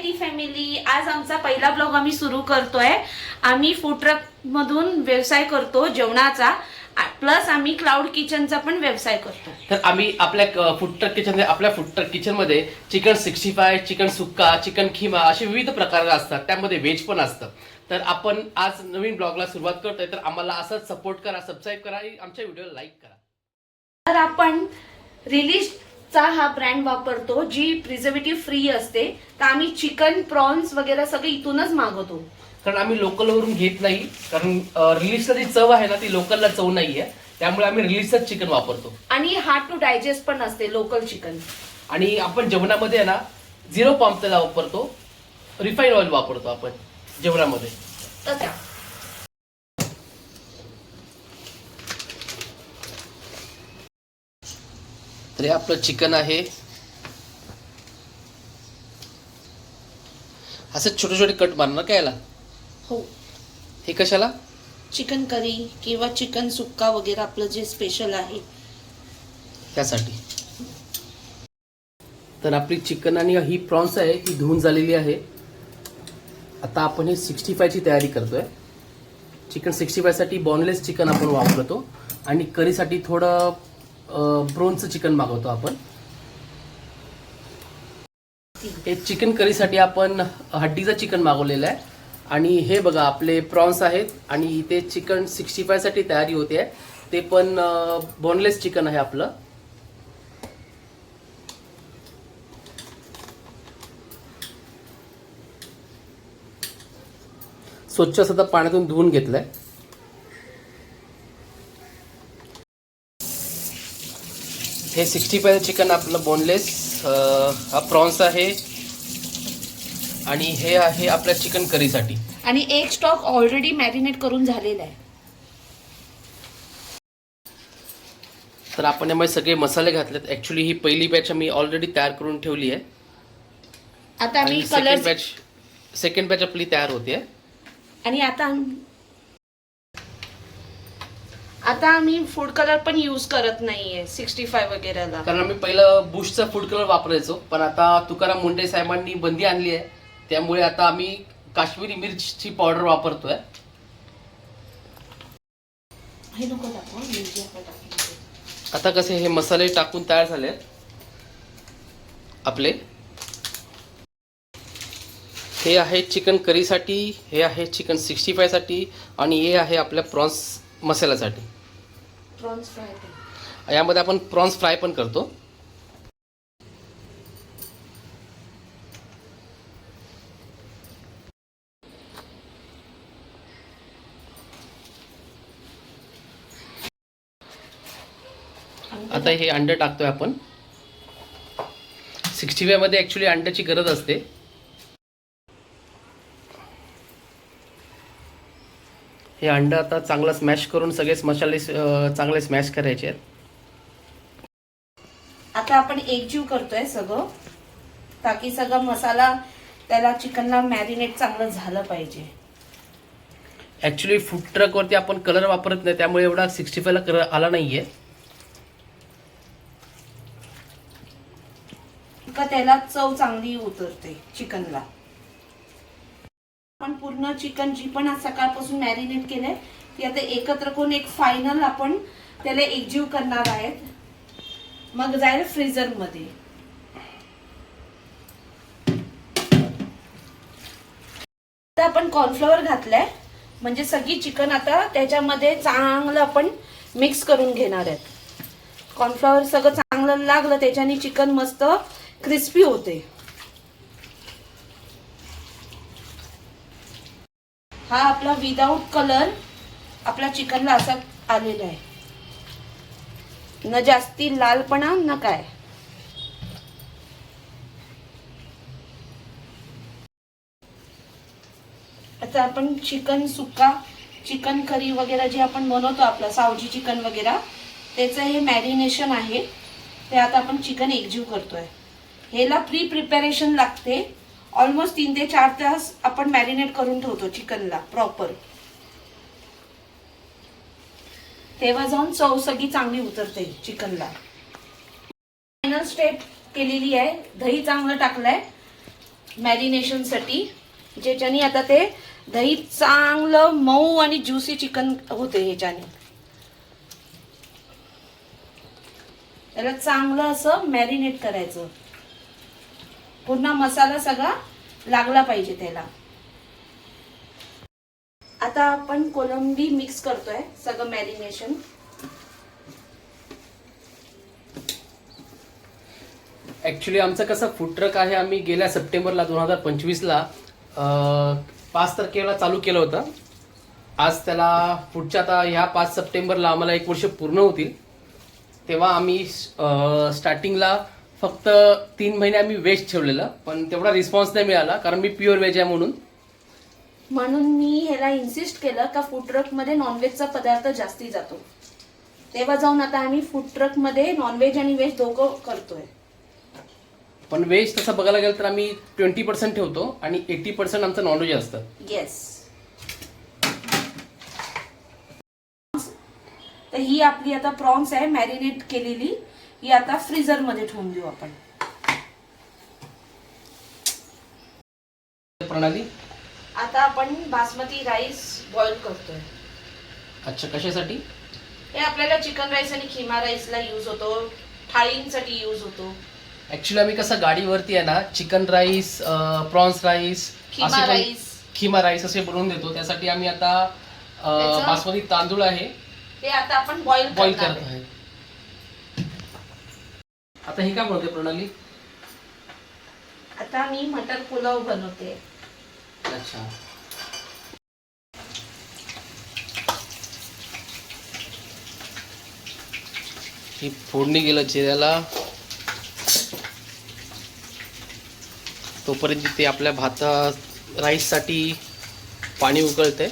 T family, आज आमचा पहिला ब्लॉग आम्ही सुरू करतोय। आम्ही फूड ट्रक मधून व्यवसाय करतो जेवणाचा, प्लस आम्ही क्लाउड किचनचा पण व्यवसाय करतो। तर आम्ही आपल्या फूड ट्रक किचन मध्ये चिकन 65, चिकन सुक्का, चिकन खिमा असे विविध प्रकार असतात, त्यामध्ये व्हेज पण असतं। तर आपण आज नवीन ब्लॉगला सुरुवात करतोय, तर आम्हाला असंच सपोर्ट करा, सबस्क्राईब करा आणि आमच्या व्हिडिओला लाईक करा। तर आपण रिलीजचा हा ब्रँड वापरतो, जी प्रिझर्वेटिव्ह फ्री असते। तर आम्ही चिकन, प्रॉन्स वगैरे सगळे इथूनच मागवतो, कारण आम्ही लोकल वरून घेत नाही, कारण रिलीजला जी चव आहे ना ती लोकलला चव नाहीये, त्यामुळे आम्ही रिलीजचंच चिकन वापरतो। आणि हार्ड टू डायजेस्ट पण असते लोकल चिकन। आणि आपण जेवणामध्ये आहे ना 0 पाम तेल वापरतो, रिफाईन ऑइल वापरतो आपण जेवणामध्ये। तर त्या तर हे आपलं चिकन आहे, असं छोटे छोटे कट मारणार काय याला? हो, हे कशाला? चिकन करी किंवा चिकन सुक्का वगैरे आपलं जे स्पेशल आहे त्यासाठी। तर आपली चिकन आणि ही प्रॉन्स आहे ती धुवून झालेली आहे। आता आपण हे 65 ची तयारी करतोय। चिकन 65 साठी बॉनलेस चिकन आपण वापरतो आणि करीसाठी थोडं ब्रोनचं चिकन मागवतो आपण। हे चिकन करीसाठी आपण हड्डीचं चिकन मागवलेलं आहे। आणि हे बघा आपले प्रॉन्स आहेत आणि इथे चिकन 65 साठी तयारी होते आहे, ते पण बोनलेस चिकन आहे आपलं। स्वच्छ असं पाण्यातून धुवून घेतलंय। हे 65 चिकन आपलं बोनलेस, हा प्रॉन्स आहे आणि हे आहे आपल्या चिकन करीसाठी। आणि एक स्टॉक ऑलरेडी मॅरिनेट करून झालेला आहे। तर आपण यामध्ये सगळे मसाले घातलेत। ऍक्च्युली ही पहिली बॅच आम्ही ऑलरेडी तयार करून ठेवली आहे। आता आम्ही सेकंड बॅच आपली तयार होते। आणि आता आम्ही फूड कलर पण यूज करत नाहीये 65 वगैरेला, कारण आम्ही पहिलं बुशचा फूड कलर वापरायचो, पण आता तुकाराम मुंडे साहेबांनी बंदी आणली आहे, त्यामुळे आता आम्ही काश्मीरी मिरची पावडर वापरतोय। आता कसे हे मसाले टाकून तयार झाले आपले। हे आहे चिकन करीसाठी, हे आहे चिकन 65 साठी आणि हे आहे आपल्या प्रॉन्स मसाल्यासाठी। प्रॉन्स फ्राय, यामध्ये आपण प्रॉन्स फ्राय पण करतो। आता हे अंडे टाकतोय आपण। 65 मध्ये ऍक्च्युली अंड्याची गरज असते। हे अंडं आता चांगलं स्मॅश करून सगळे मसाले चांगले स्मॅश करायचे आहेत। आता आपण एकजीव करतोय सगळं, ताकी सगळा मसाला त्याला चिकनला मॅरिनेट चांगलं झालं पाहिजे। ऍक्च्युली फूड ट्रक वरती आपण कलर वापरत नाही, त्यामुळे एवढा 65 ला कलर आला नाहीये। का त्याला चव चांगली उतरते चिकनला। आपण पूर्ण चिकन जी पण आज सकाळपासून मॅरिनेट केलंय ती आता एकत्र करून एक फायनल आपण त्याला एकजीव करणार आहेत, मग जाईल फ्रीजर मध्ये। आता आपण कॉर्नफ्लॉवर घातलंय, म्हणजे सगळी चिकन आता त्याच्यामध्ये चांगलं आपण मिक्स करून घेणार आहेत। कॉर्नफ्लॉवर सगळं चांगलं लागलं त्याच्याने चिकन मस्त क्रिस्पी होते। हा आपला विदाउट कलर आपल्या चिकनला असा आलेला आहे, न जास्ती लालपणा न काय। आता आपण चिकन सुक्का, चिकन करी वगैरे जे आपण बनवतो आपलं सावजी चिकन वगैरे, त्याचं हे मॅरिनेशन आहे, ते आता आपण चिकन एकजीव करतोय। ह्याला प्री प्रिपरेशन लागते, ऑलमोस्ट 3 ते 4 तास आपण मॅरिनेट करून ठेवतो चिकनला प्रॉपर, तेव्हा जाऊन चव सगळी चांगली उतरते चिकनला। फायनल स्टेप केलेली आहे, दही चांगलं टाकलंय मॅरिनेशनसाठी, ज्याच्याने आता ते दही चांगलं मऊ आणि ज्युसी चिकन होते. ह्याच्याने त्याला चांगलं असं मॅरिनेट करायचं, पूर्ण मसाला सगळा लागला पाहिजे त्याला. आता आपण कोलंबी मिक्स करतोय सगळं मॅरिनेशन. ॲक्च्युली आमचं कसं फूड ट्रक आहे, आम्ही गेल्या सप्टेंबरला 2025ला 5 तारखेला चालू केलं होतं. आज त्याला पुढच्या आता ह्या 5 सप्टेंबरला आम्हाला 1 वर्ष पूर्ण होतील. तेव्हा आम्ही स्टार्टिंगला फक्त 3 महिने आम्ही व्हेज ठेवलेलं, पण तेवढा रिस्पॉन्स नाही मिळाला कारण मी प्युअर व्हेज आहे म्हणून मी ह्याला इन्सिस्ट केलं का फूड ट्रक मध्ये नॉनव्हेजचा पदार्थ जास्ती जातो. तेव्हा जाऊन आता आम्ही फूड ट्रक मध्ये नॉनव्हेज आणि व्हेज दोघं करतोय. पण व्हेज तसं बघायला गेलं तर आम्ही 20% ठेवतो आणि 80% आमचं नॉनव्हेज असतं. येस. तर ही आपली आता प्रॉन्स आहे मॅरिनेट केलेली, ही आता फ्रीजर मध्ये ठेवून देऊ आपण. प्रणाली, आता आपण बासमती राईस बॉईल करतोय. अच्छा, कशासाठी? हे आपल्याला चिकन राईस आणि खिमा राईसला यूज होतो, थाळींसाठी यूज होतो. ऍक्च्युली आम्ही कसं गाडीवरती आहे ना chicken rice, prawns rice, keema rice असे बनवून देतो. त्यासाठी आम्ही आता बासमती तांदूळ आहे ते आता आपण बॉईल करत आहे. आता हे काय बनवते प्रणाली? आता मी मटर पुलाव बनवते. अच्छा, ही फोडणी गेलं जिऱ्याला, तोपर्यंत ते आपल्या राईस साठी पाणी उकळते.